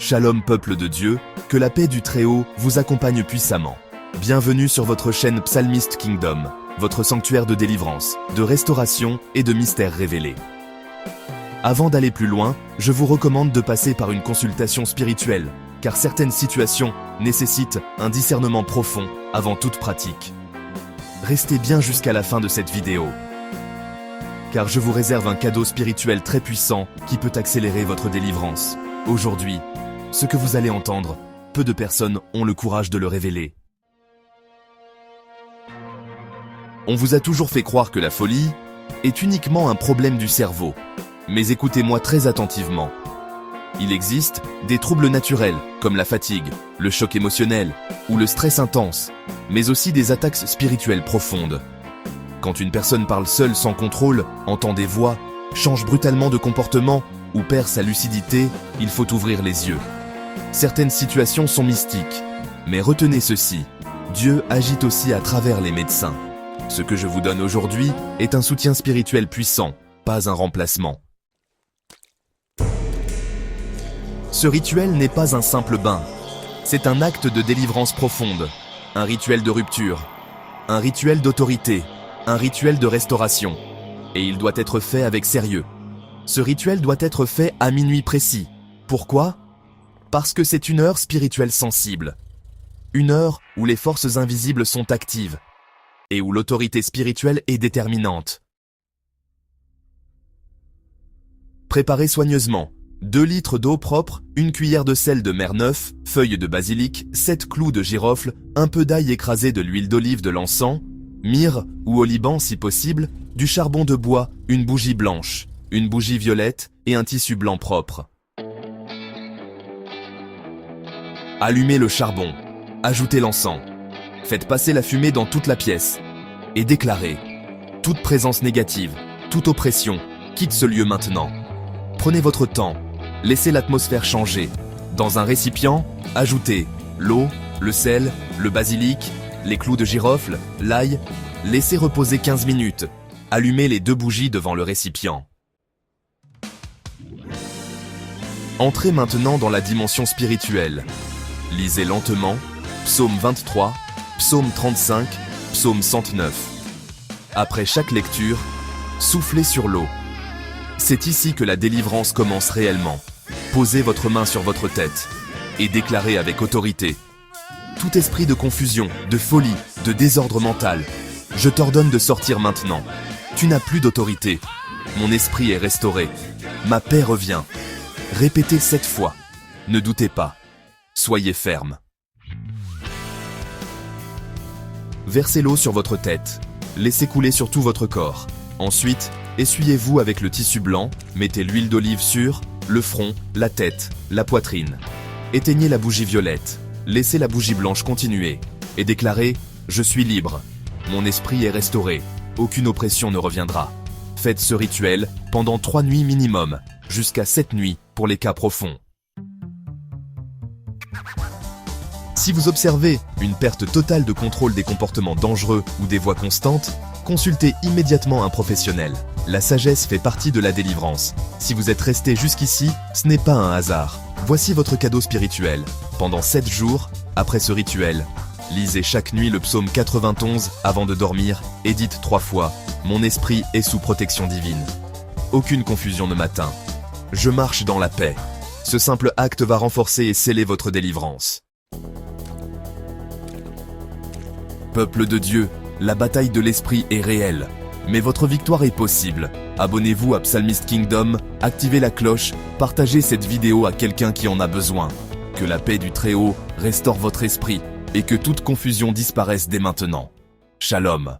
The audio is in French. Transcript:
Shalom peuple de Dieu, que la paix du Très-Haut vous accompagne puissamment. Bienvenue sur votre chaîne Psalmist Kingdom, votre sanctuaire de délivrance, de restauration et de mystères révélés. Avant d'aller plus loin, je vous recommande de passer par une consultation spirituelle, car certaines situations nécessitent un discernement profond avant toute pratique. Restez bien jusqu'à la fin de cette vidéo, car je vous réserve un cadeau spirituel très puissant qui peut accélérer votre délivrance. Aujourd'hui, ce que vous allez entendre, peu de personnes ont le courage de le révéler. On vous a toujours fait croire que la folie est uniquement un problème du cerveau. Mais écoutez-moi très attentivement. Il existe des troubles naturels, comme la fatigue, le choc émotionnel ou le stress intense, mais aussi des attaques spirituelles profondes. Quand une personne parle seule sans contrôle, entend des voix, change brutalement de comportement ou perd sa lucidité, il faut ouvrir les yeux. Certaines situations sont mystiques, mais retenez ceci, Dieu agit aussi à travers les médecins. Ce que je vous donne aujourd'hui est un soutien spirituel puissant, pas un remplacement. Ce rituel n'est pas un simple bain, c'est un acte de délivrance profonde, un rituel de rupture, un rituel d'autorité, un rituel de restauration. Et il doit être fait avec sérieux. Ce rituel doit être fait à minuit précis. Pourquoi ? Parce que c'est une heure spirituelle sensible. Une heure où les forces invisibles sont actives et où l'autorité spirituelle est déterminante. Préparez soigneusement 2 litres d'eau propre, 1 cuillère de sel de mer neuf, feuilles de basilic, 7 clous de girofle, un peu d'ail écrasé, de l'huile d'olive, de l'encens, myrrhe ou oliban si possible, du charbon de bois, une bougie blanche, une bougie violette et un tissu blanc propre. Allumez le charbon, ajoutez l'encens, faites passer la fumée dans toute la pièce et déclarez « Toute présence négative, toute oppression, quitte ce lieu maintenant ». Prenez votre temps, laissez l'atmosphère changer. Dans un récipient, ajoutez l'eau, le sel, le basilic, les clous de girofle, l'ail, laissez reposer 15 minutes. Allumez les 2 bougies devant le récipient. Entrez maintenant dans la dimension spirituelle. Lisez lentement, psaume 23, psaume 35, psaume 109. Après chaque lecture, soufflez sur l'eau. C'est ici que la délivrance commence réellement. Posez votre main sur votre tête et déclarez avec autorité. Tout esprit de confusion, de folie, de désordre mental, je t'ordonne de sortir maintenant. Tu n'as plus d'autorité. Mon esprit est restauré. Ma paix revient. Répétez 7 fois. Ne doutez pas. Soyez ferme. Versez l'eau sur votre tête. Laissez couler sur tout votre corps. Ensuite, essuyez-vous avec le tissu blanc, mettez l'huile d'olive sur le front, la tête, la poitrine. Éteignez la bougie violette, laissez la bougie blanche continuer et déclarez « Je suis libre, mon esprit est restauré, aucune oppression ne reviendra ». Faites ce rituel pendant 3 nuits minimum, jusqu'à 7 nuits pour les cas profonds. Si vous observez une perte totale de contrôle des comportements dangereux ou des voix constantes, consultez immédiatement un professionnel. La sagesse fait partie de la délivrance. Si vous êtes resté jusqu'ici, ce n'est pas un hasard. Voici votre cadeau spirituel. Pendant 7 jours, après ce rituel, lisez chaque nuit le psaume 91 avant de dormir et dites 3 fois « Mon esprit est sous protection divine. Aucune confusion ne m'atteint. Je marche dans la paix. » Ce simple acte va renforcer et sceller votre délivrance. Peuple de Dieu, la bataille de l'esprit est réelle, mais votre victoire est possible. Abonnez-vous à Psalmist Kingdom, activez la cloche, partagez cette vidéo à quelqu'un qui en a besoin. Que la paix du Très-Haut restaure votre esprit et que toute confusion disparaisse dès maintenant. Shalom.